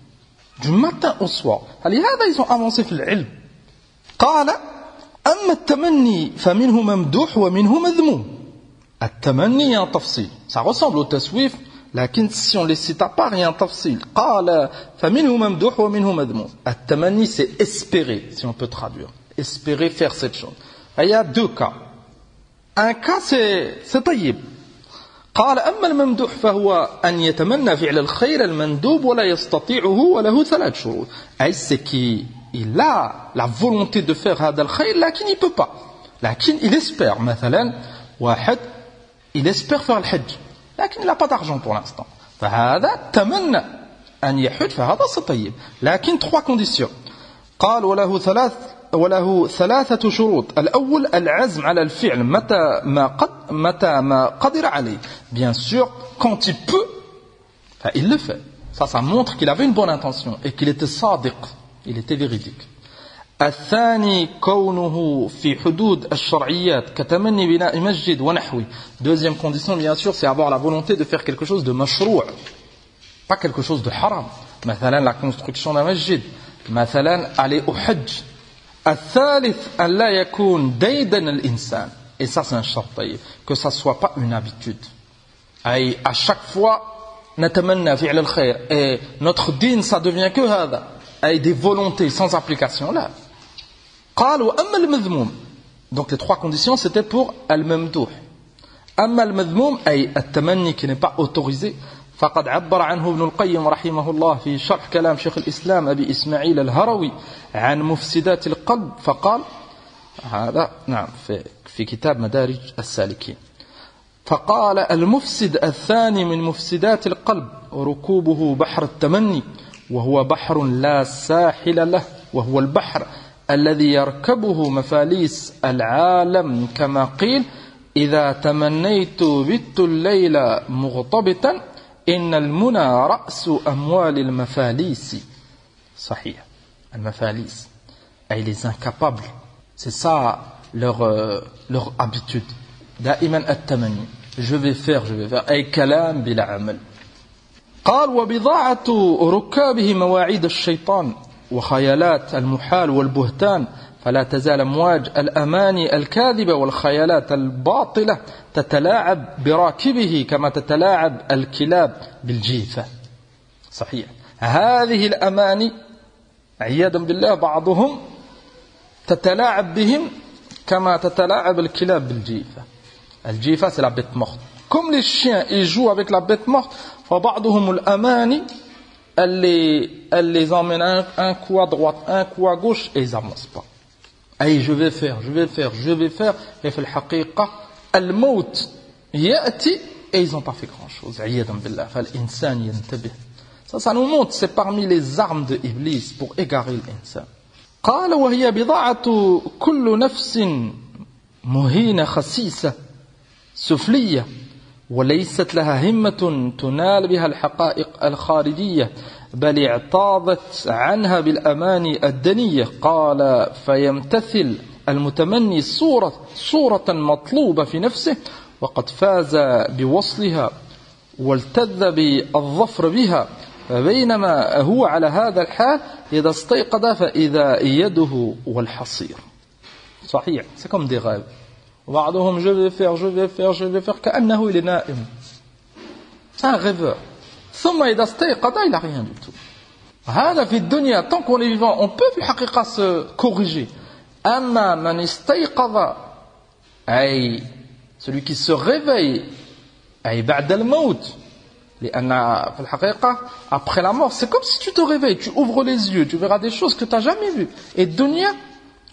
Du matin au soir. لهذا ils ont avancé في العلم. قال أما التمني فمنه ممدوح ومنه مذموم. التمني il y a un tafsil. Ça ressemble au taswif, لكن si on les cite à part, il y a un tafsil. قال فمنه ممدوح ومنه مذموم. التمني c'est espérer, si on peut traduire. Espérer faire cette chose. Il y a deux cas. Un cas c'est طيب. قال أما الممدوح فهو أن يتمنى فعل الخير المندوب ولا يستطيعه وله 3 شروط. أي c'est qu'il a la volonté de faire هذا الخير لكن il peut pas. لكن il espère. مثلا واحد il espère faire الحج لكن il n'a pas d'argent pour l'instant. فهذا تمنى أن يحج فهذا طيب. لكن 3 conditions. قال وله 3 شروط. الأول العزم على الفعل متى ما قدر عليه. Bien sûr, quand il peut, il le fait. Ça montre qu'il avait une bonne intention et qu'il était sadiq, il était véridique. الثاني كونه في حدود الشرعيات كتمني بناء مسجد ونحوه. Deuxième condition, bien sûr, c'est avoir la volonté de faire quelque chose de مشروع, pas quelque chose de haram. مثلا la construction d'un masjid, مثلا aller au hajj. الثالث أن لا يكون ديدن الإنسان. Et ça, c'est un shart, que ça soit pas une habitude. Et à chaque fois, natamanna fi'l al-khayr. Et notre din, ça devient que hada. Et des volontés sans application, là. قال وأما المذموم. Donc les trois conditions, c'était pour al-mamdouh. أما المذموم أي التمني qui n'est pas autorisé. فقد عبر عنه ابن القيم رحمه الله في شرح كلام شيخ الإسلام أبي إسماعيل الهروي عن مفسدات القلب فقال هذا نعم في كتاب مدارج السالكين فقال المفسد الثاني من مفسدات القلب ركوبه بحر التمني وهو بحر لا ساحل له وهو البحر الذي يركبه مفاليس العالم كما قيل إذا تمنيت بت الليل مغتبطا إن المنى رأس أموال المفاليس صحيح المفاليس أي les incapables c'est ça leur habitude دائما التمني je vais faire أي كلام بلا عمل قال وبضاعة ركابه مواعيد الشيطان وخيالات المحال والبهتان فلا تزال أمواج الأماني الكاذبة والخيالات الباطلة تتلاعب براكبه كما تتلاعب الكلاب بالجيفة صحيح هذه الأماني عياذا بالله بعضهم تتلاعب بهم كما تتلاعب الكلاب بالجيفة الجيفة c'est la bête morte comme les chiens ils jouent avec la bête morte فبعضهم الأماني elle les emmène un coup à droite un coup à gauche et ils n'avancent pas أي je vais faire et في الحقيقة الموت يأتي et ils n'ont pas fait grand chose عياذا بالله فالإنسان ينتبه ça nous montre c'est parmi les armes de Iblis pour égarer l'insan قال وهي بضاعة كل نفس مهينة خسيسة سفلية وليست لها همة تنال بها الحقائق الخارجية بل اعتاضت عنها بالأماني الدنية قال فيمتثل المتمني صورة مطلوبة في نفسه وقد فاز بوصلها والتذ بالظفر بها فبينما هو على هذا الحال إذا استيقظ فإذا يده والحصير صحيح c'est comme des rêves بعضهم je vais faire كأنه il est نائم c'est un rêveur ثم إذا استيقظ il n'a rien du tout هذا في الدنيا tant qu'on est vivant on peut في الحقيقة se corriger أما من استيقظ أي celui qui se réveille أي بعد الموت لأن في الحقيقة après la mort c'est comme si tu te réveilles tu ouvres les yeux tu verras des choses que tu n'as jamais vues et dunya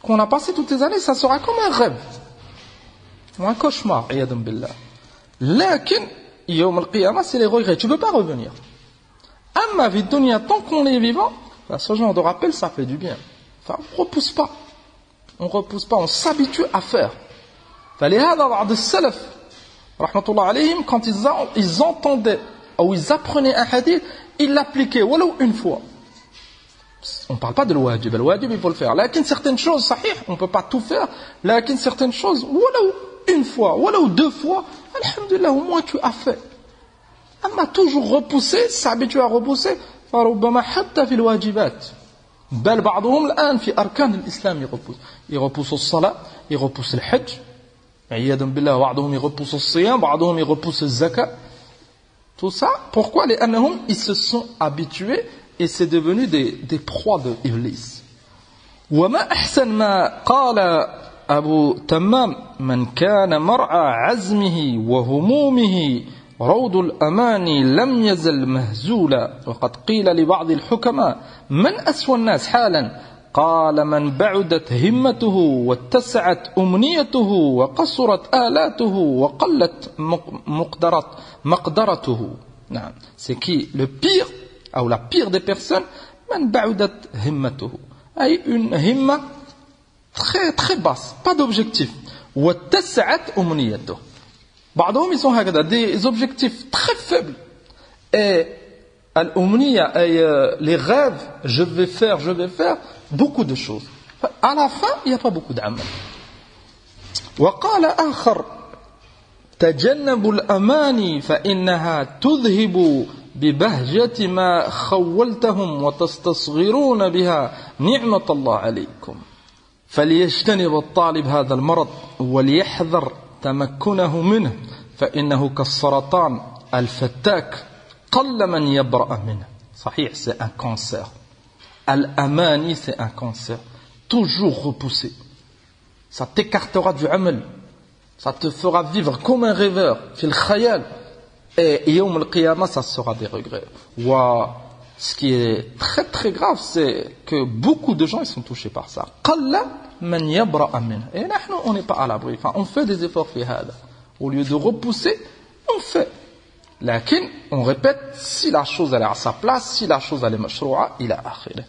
qu'on a passé toutes les années ça sera comme un rêve ou un cauchemar عياذا بالله لكن يوم القيامة c'est les regrets tu ne peux pas revenir أما في الدنيا tant qu'on est vivant ce genre de rappel ça fait du bien enfin on ne repousse pas on s'habitue à faire فلهذا بعض السلف رحمة الله عليهم quand ils entendaient ou ils apprenaient un hadith, ils l'appliquaient, ولو une fois. On ne parle pas de l'wajib, il faut le faire. Lakin certaines choses, sahih, on ne peut pas tout faire. Lakin certaines choses, ولو une fois, ولو deux fois, alhamdulillah, au moins tu as fait. Amma toujours repousser, s'habituer à repousser, فربما حتى في الواجبات. بل بعضهم الآن في أركان الإسلام يرepousse الصلاة, يرepousse الحج. عياذا بالله بعضهم يرepousse الصيام, بعضهم يرepousse الزكاة. Tout ça, pourquoi les anahum, ils se sont habitués et c'est devenu des proies de Iblis. وما أحسن ما قال أبو تمام من كان مرعى عزمه وهمومه روض الأماني لم يزل مهزولا وقد قيل لبعض الحكماء من أسوأ الناس حالا قال من بعدت همته واتسعت أمنيته وقصرت آلاته وقلت مقدرته نعم c'est qui le pire ou la pire des personnes من بعدت همته أي une himma très très basse pas d'objectif واتسعت أمنيته بعضهم ils sont هكذا des objectifs très faibles et الأمنية أي les rêves je vais faire beaucoup de choses. À la fin, il n'y a pas beaucoup d'amal. وقال آخر تجنبوا الأماني فإنها تذهب ببهجة ما خولتهم وتستصغرون بها نعمة الله عليكم. فليجتنب الطالب هذا المرض وليحذر تمكنه منه فإنه كالسرطان الفتاك قل من يبرأ منه. صحيح, c'est un cancer. Al-amani, c'est un cancer. Toujours repoussé. Ça t'écartera du amal. Ça te fera vivre comme un rêveur. Fil khayal. Et yawm al-qiyamah, ça sera des regrets. Ce qui est très très grave, c'est que beaucoup de gens ils sont touchés par ça. Qalla man yabra'a min. Et nous, on n'est pas à l'abri. Enfin, on fait des efforts fi hada. Au lieu de repousser, on fait. Lakin, on répète, si la chose elle est à sa place, si la chose elle est mashrou'a, ila akhirih.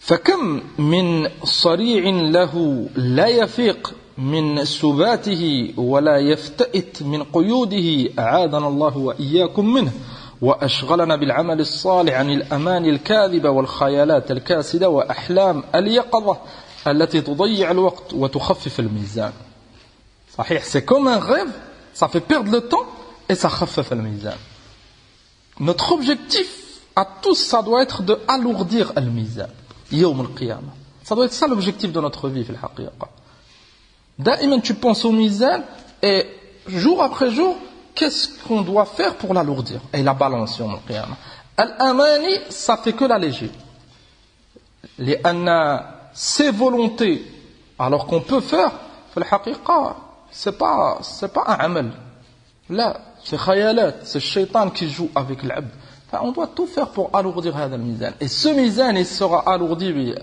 فكم من صريع له لا يفيق من سباته ولا يفتئت من قيوده أعاذنا الله وإياكم منه وأشغلنا بالعمل الصالح عن الأماني الكاذبة والخيالات الكاسدة وأحلام اليقظة التي تضيع الوقت وتخفف الميزان. صحيح, c'est comme un rêve, ça fait perdre le temps et ça خفف الميزان. Notre objectif à tous, ça doit être de alourdir le mizan. يوم القيامة. Ça doit être ça l'objectif de notre vie, في الحقيقة. Daïman, tu penses au mizan et jour après jour, qu'est-ce qu'on doit faire pour l'alourdir? Et la balance, يوم القيامة. Al-amani, ça fait que l'alléger. لأن ses volontés, alors qu'on peut faire, في الحقيقة, c'est pas un amal. Là, c'est khayalat, c'est le shaitan qui joue avec l'abd. On doit tout faire pour alourdir هذا الميزان. Et ce mizan, il sera alourdi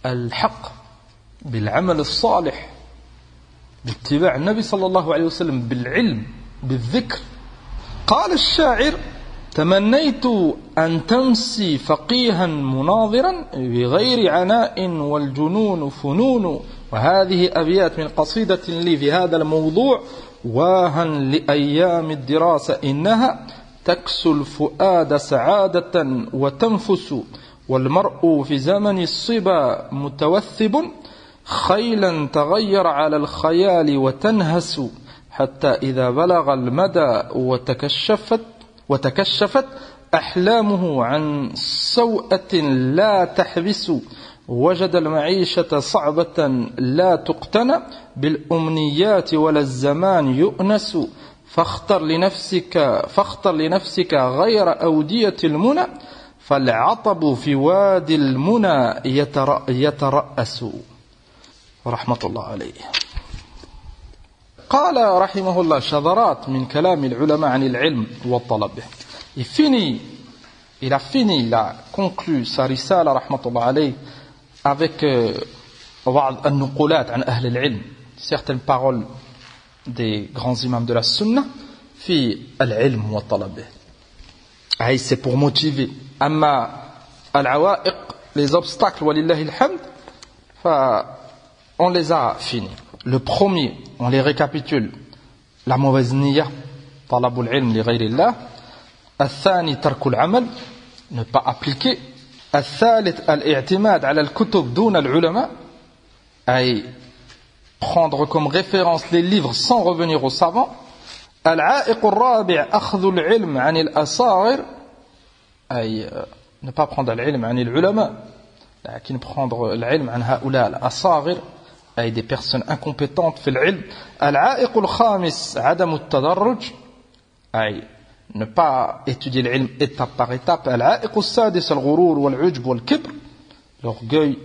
بالحق, بالعمل الصالح, باتباع النبي صلى الله عليه وسلم, بالعلم, بالذكر. قال الشاعر: تمنيت أن تمسي فقيها مناظرا بغير عناء والجنون فنون. وهذه أبيات من قصيدة لي في هذا الموضوع: واها لأيام الدراسة إنها تكسو الفؤاد سعادة وتنفس والمرء في زمن الصبا متوثب خيلا تغير على الخيال وتنهس حتى إذا بلغ المدى وتكشفت أحلامه عن سوءة لا تحبس وجد المعيشة صعبة لا تقتنى بالأمنيات ولا الزمان يؤنس فاختر لنفسك غير أودية المنى فالعطب في وادي المنى يترأس. رحمة الله عليه. قال رحمه الله: شذرات من كلام العلماء عن العلم والطلب به. Il a conclu sa risala رحمة الله عليه avec بعض النقولات عن أهل العلم, certaines paroles des grands imams de la sunna في العلم والطلب به. C'est pour motiver. أما العوائق, les obstacles, ولله الحمد, on les a finis. Le premier, on les récapitule: la mauvaise niyya, طلب العلم لغير الله. الثاني ترك العمل, ne pas appliquer. الثالث الاعتماد على الكتب دون العلماء, أي prendre comme référence les livres sans revenir aux savants. العائق الرابع أخذ العلم عن الأصاغر, أي ne pas prendre العلم عن العلماء لكن prendre العلم عن هؤلاء الأصاغر, أي des personnes incompétentes في العلم. العائق الخامس عدم التدرج, أي ne pas étudier العلم étape par étape. العائق السادس الغرور والعجب والكبر, l'orgueil,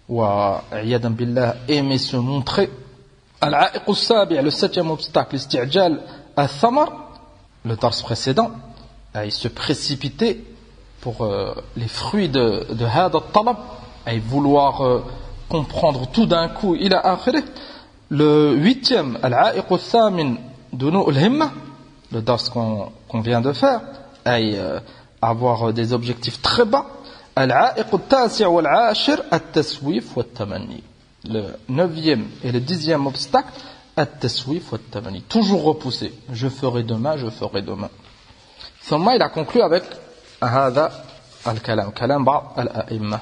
وعياذا بالله aimer se montrer. العائق السابع, le septième obstacle, الاستعجال الثمر, le dars précédent, أي se précipiter pour les fruits de هذا الطلب, أي vouloir comprendre tout d'un coup إلى آخره. Le huitième, العائق الثامن دنو الهمة, le dars qu'on vient de faire, أي avoir des objectifs très bas. العائق التاسع والعاشر التسويف والتمني, le neuvième et le dixième obstacle, التسويف والتمني, toujours repousser, je ferai demain. ثم il a conclu avec هذا الكلام, كلام بعض الأئمة.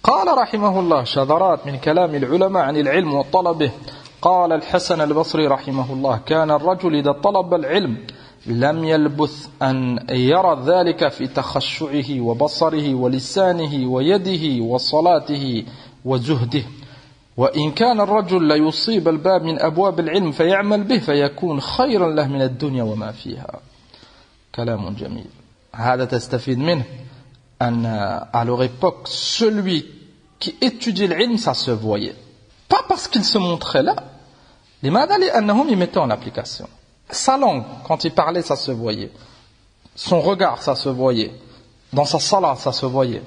قال رحمه الله: شذرات من كلام العلماء عن العلم وطلبه. قال الحسن البصري رحمه الله: كان الرجل إذا طلب العلم لم يلبث أن يرى ذلك في تخشعه وبصره ولسانه ويده وصلاته وزهده وإن كان الرجل لا يصيب الباب من أبواب العلم فيعمل به فيكون خيرا له من الدنيا وما فيها. كلام جميل. هذا تستفيد منه أن à leur époque celui qui étudiait l'ilm ça se voyait pas parce qu'il se montrait là لماذا لأنهم y mettaient en application. Sa langue quand il parlait ça se voyait, son regard ça se voyait, dans sa salat ça se voyait,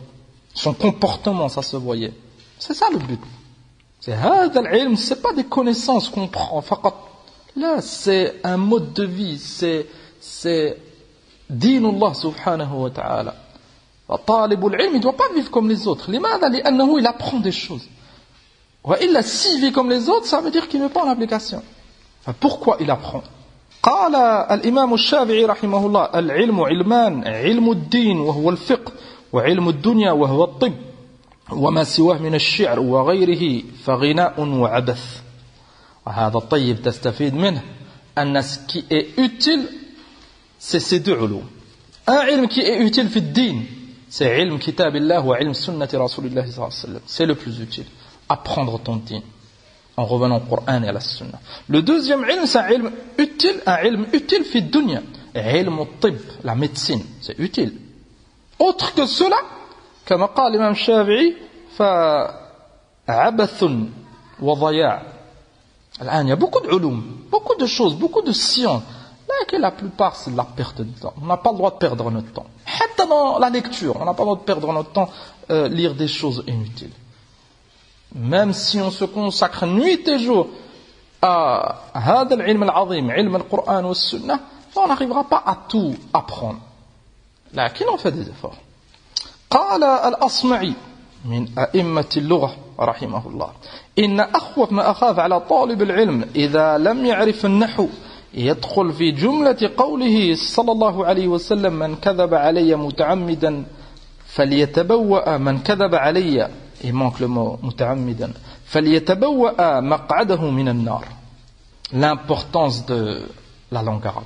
son comportement ça se voyait. C'est ça le but. C'est هذا العلم, c'est pas des connaissances qu'on prend فقط. Là, c'est un mode de vie, c'est دين الله سبحانه وتعالى. طالب العلم, il ne doit pas vivre comme les autres. لماذا؟ لأنه il apprend des choses. وإلا s'il vit comme les autres, ça veut dire qu'il ne met pas en application. Pourquoi il apprend? قال الإمام الشافعي رحمه الله: العلم علمان، علم الدين وهو الفقه، وعلم الدنيا وهو الطب، وما سواه من الشعر وغيره فغناء وعبث. وهذا الطيب تستفيد منه أن ce qui est utile c'est ces deux علوم. Un علم qui est utile في الدين c'est علم كتاب الله وعلم سنة رسول الله صلى الله عليه وسلم. C'est le plus utile. Apprendre ton dîn en revenant au Coran et à la Sunna. Le deuxième ilm, c'est un ilm utile في الدنيا. علم الطب, la médecine, c'est utile. Autre que cela, كما قال الإمام الشافعي فعبث وضياع. الآن il y a beaucoup de علوم, beaucoup de choses, beaucoup de sciences. Là, la plupart, c'est de la perte de temps. On n'a pas le droit de perdre notre temps. Même dans la lecture, on n'a pas le droit de perdre notre temps, lire des choses inutiles. Même si on se consacre nuit et jour à هذا العلم العظيم, علم القرآن والسنة, on n'arrivera pas à tout apprendre. لكن on fait des efforts. قال الأصمعي من أئمة اللغة رحمه الله: إن أخوف ما أخاف على طالب العلم إذا لم يعرف النحو يدخل في جملة قوله صلى الله عليه وسلم: من كذب علي متعمدا فليتبوأ من كذب علي, il manque le mot متعمدا, فليتبوأ مقعده من النار. L'importance de la langue arabe.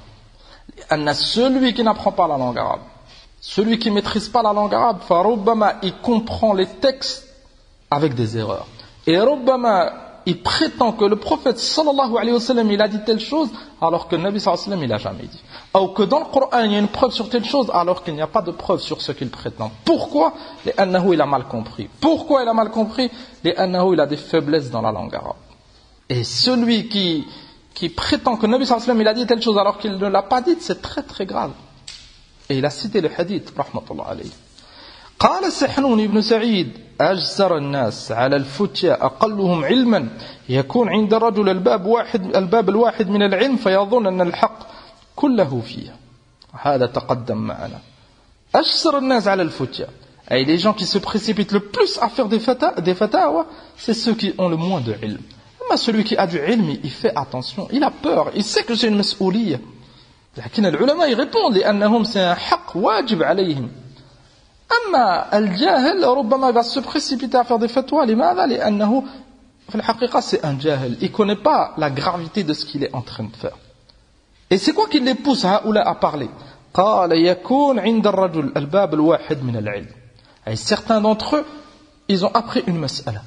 أن celui qui n'apprend pas la langue arabe, celui qui ne maîtrise pas la langue arabe, فربما il comprend les textes avec des erreurs. Et ربما il prétend que le prophète sallallahu alayhi wa sallam il a dit telle chose alors que le Nabi sallallahu alayhi wa sallam il a jamais dit. Ou que dans le Coran il y a une preuve sur telle chose alors qu'il n'y a pas de preuve sur ce qu'il prétend. Pourquoi? لأنه il a mal compris. Pourquoi il a mal compris? لأنه il a des faiblesses dans la langue arabe. Et celui qui prétend que le Nabi sallallahu alayhi wa sallam il a dit telle chose alors qu'il ne l'a pas dit, c'est très très grave. Et il a cité le hadith rahmatullah alayhi. قال سحنون بن سعيد: أجسر الناس على الفتيا أقلهم علما يكون عند الرجل الباب الواحد من العلم فيظن أن الحق كله فيه. هذا تقدم معنا. أجسر الناس على الفتيا, et les gens qui se précipitent le plus à faire des fatawa, c'est ceux qui ont le moins de ilm. Mais celui qui a du ilm, il fait attention, il a peur, il sait que c'est une mas'ouliyya. لكن العلماء يرépondent لأنهم c'est un حق واجب عليهم. أما الجاهل ربما va se précipiter à faire des fatwas. لماذا؟ لأنه في الحقيقة c'est un جاهل. Il ne connaît pas la gravité de ce qu'il est en train de faire. Et c'est quoi qui les pousse هؤلاء à parler? قال يكون عند الرجل الباب الواحد من العلم. Et certains d'entre eux, ils ont appris une mas'ala.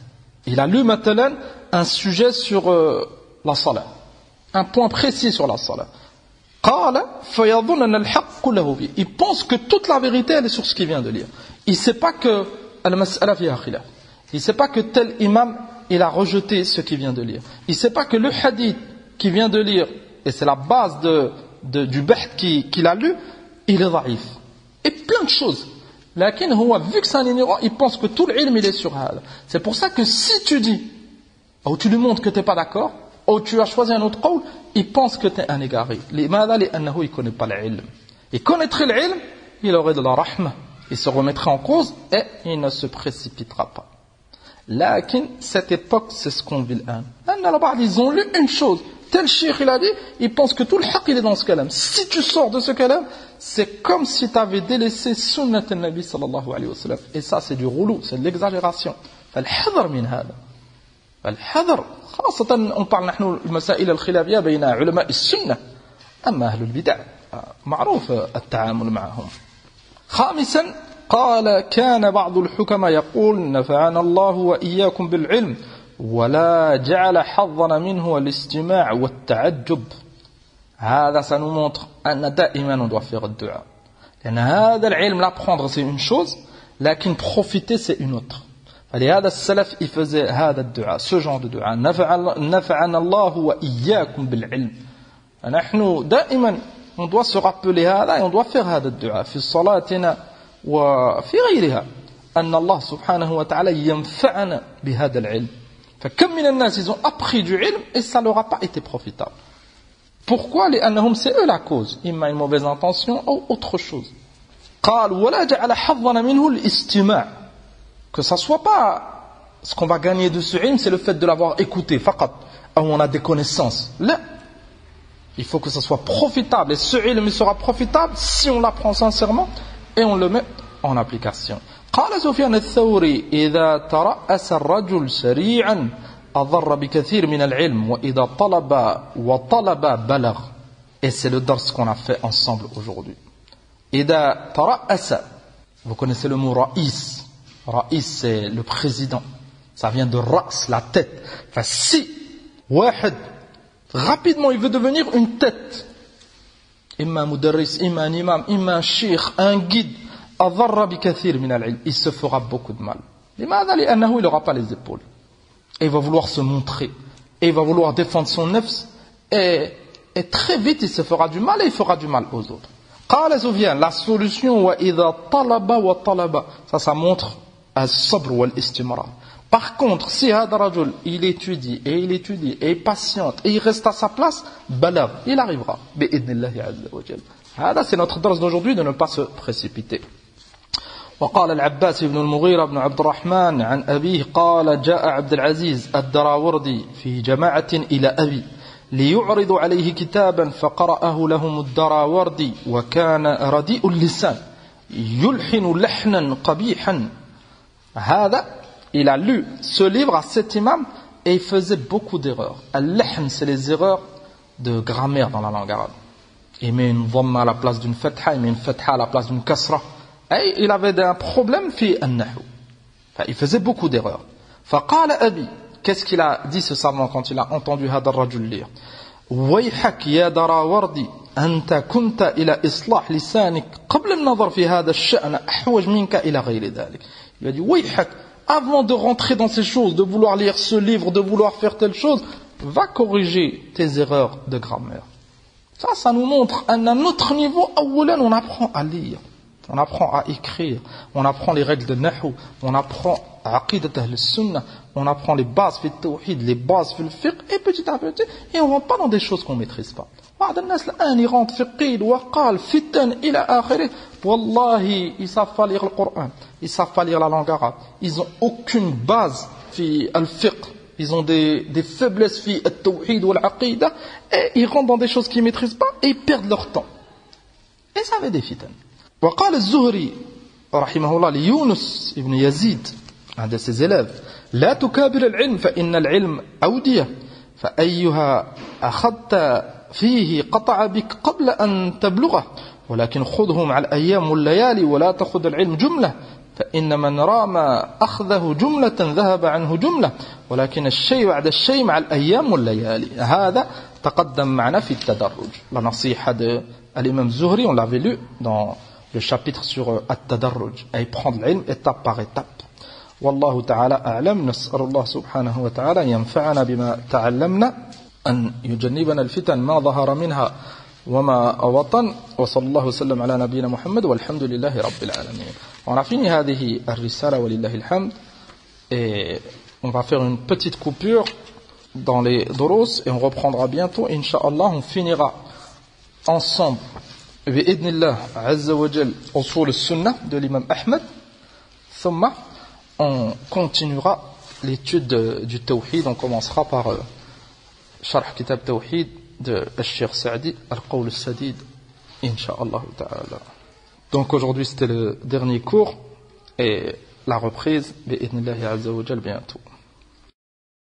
Il a lu مثلا un sujet sur la salat, un point précis sur la salat. قال فيظن أن الحق كله فيه. Il pense que toute la vérité elle est sur ce qu'il vient de lire. Il ne sait pas que المسألة فيها خلاف. Il ne sait pas que tel imam il a rejeté ce qu'il vient de lire. Il ne sait pas que le hadith qu'il vient de lire, et c'est la base du bahth qu'il a lu, il est dhaïf. Et plein de choses. لكن هو vu que c'est un ignorant, il pense que tout l'ilm il est sur hal. C'est pour ça que si tu dis ou tu lui montres que tu n'es pas d'accord, ou tu as choisi un autre qawl, il pense que tu es un égaré. لماذا؟ لأنه il ne connaît pas l'ilm. Il connaîtrait l'ilm, il aurait de la rahma, il se remettrait en cause et il ne se précipitera pas. لكن cette époque c'est ce qu'on vit l'an. Ils ont lu une chose, tel cheikh il a dit, il pense que tout le haqq il est dans ce kalam. Si tu sors de ce kalam, c'est comme si tu avais délaissé sunnat al-Nabi sallallahu alayhi wa sallam. Et ça c'est du roulou, c'est de l'exagération. فالحذر من هذا. الحذر خاصة on parle نحن المسائل الخلافية بين علماء السنة. أما أهل البدع معروف التعامل معهم. خامسا قال كان بعض الحكماء يقول نفعنا الله وإياكم بالعلم ولا جعل حظنا منه الاستماع والتعجب. هذا ça nous montre أن دائما on doit faire الدعاء. لأن هذا العلم l'apprendre c'est une chose, لكن profiter c'est une autre. فلهذا السلف il faisait هذا الدعاء, ce genre de دعاء. نفعنا الله وإياكم بالعلم. نحن دائما on doit se rappeler هذا et on doit faire هذا الدعاء في صلاتنا وفي غيرها, أن الله سبحانه وتعالى ينفعنا بهذا العلم. فكم من الناس ils ont appris du ilm et ça leur a pas été profitable. Pourquoi? لأنهم c'est eux la cause, إما une mauvaise intention ou autre chose. قال ولا جعل حظنا منه الاستماع, que ça soit pas ce qu'on va gagner de ce ilm, c'est le fait de l'avoir écouté فقط, où on a des connaissances. Là, il faut que ça soit profitable, et ce ilm il sera profitable si on l'apprend sincèrement et on le met en application. قال سفيان الثوري إذا ترأس الرجل سريعا أضر بكثير من العلم وإذا طلب بلغ. Et c'est le dars qu'on a fait ensemble aujourd'hui. إذا ترأس, vous connaissez le mot raïs. Raïs c'est le président, ça vient de ras, la tête. Enfin, si واحد rapidement il veut devenir une tête, إما مدرس إما un imam إما un sheikh, un guide, أضر بكثير من العلم, il se fera beaucoup de mal. لماذا؟ لأنه il n'aura pas les épaules. Et il va vouloir se montrer, et il va vouloir défendre son nefs, et très vite il se fera du mal, et il fera du mal aux autres. قال سفيان, la solution وإذا طلب وطلب, ça montre الصبر والاستمرار. Par contre, si هذا رجل il étudie et il patiente et il reste à sa place, بلغ, il arrivera بإذن الله عز وجل. هذا c'est notre dars d'aujourd'hui, de ne pas se précipiter. وقال العباس بن المغيرة بن عبد الرحمن عن أبيه قال جاء عبد العزيز الدراوردي في جماعة إلى أبي ليعرض عليه كتابا فقرأه لهم الدراوردي وكان رديء اللسان يلحن لحنا قبيحا. هذا il a lu ce livre à cet imam et il faisait beaucoup d'erreurs. Al-lahn c'est les erreurs de grammaire dans la langue arabe. Il met une dhamma à la place d'une fatha, il met une fatha à la place d'une kasra. Et il avait un problème fi an-nahw. Il faisait beaucoup d'erreurs. فقال أبي, qu'est-ce qu'il a dit ce savant quand il a entendu هذا الرجل lire? ويحك يا دراوردي أنت كنت إلى إصلاح لسانك قبل النظر في هذا الشأن أحوج منك إلى غير ذلك. Il a dit ويحك, avant de rentrer dans ces choses, de vouloir lire ce livre, de vouloir faire telle chose, va corriger tes erreurs de grammaire. Ça nous montre à un autre niveau. On apprend à lire, on apprend à écrire, on apprend les règles de Nahu, on apprend Aqidat al-Sunnah, on apprend les bases fi tawhid, les bases fi fiqh, et petit à petit, et on ne rentre pas dans des choses qu'on ne maîtrise pas. Ils rentrent fiqh, waqal, fitan, ila akhirih. Wallahi, ils ne savent pas lire le Coran, ils ne savent pas lire la langue arabe, ils n'ont aucune base fi al-fiqh. Ils ont des faiblesses fi al-tawhid ou al-aqidah, et ils rentrent dans des choses qu'ils ne maîtrisent pas, et ils perdent leur temps. Et ça avait des fitans. وقال الزهري رحمه الله ليونس ابن يزيد, un de ses élèves, لا تكابر العلم فإن العلم أودية فأيها أخذت فيه قطع بك قبل أن تبلغه ولكن خذه مع الأيام والليالي ولا تأخذ العلم جملة فإن من رام أخذه جملة ذهب عنه جملة ولكن الشيء بعد الشيء مع الأيام والليالي. هذا تقدم معنا في التدرج. La nasiha de l'imam Zuhri, on l'avait lu dans le chapitre sur التدرج, et prendre l'ilm étape par étape. والله تعالى أعلم. نسأل الله سبحانه وتعالى أن ينفعنا بما تعلمنا, أن يجنبنا الفتن ما ظهر منها وما بطن, وصلى الله وسلم على نبينا محمد والحمد لله رب العالمين. On a fini هذه الرسالة ولله الحمد, et on va faire une petite coupure dans les durus et on reprendra bientôt Inch'Allah. On finira ensemble بإذن الله عز وجل أصول السنة de l'imam Ahmed. ثم on continuera l'étude du tawhid. On commencera par شرح كتاب توحيد de الشيخ سعدي القول السديد Inch'Allah ta'ala. Donc aujourd'hui c'était le dernier cours et la reprise بإذن الله عز وجل bientôt.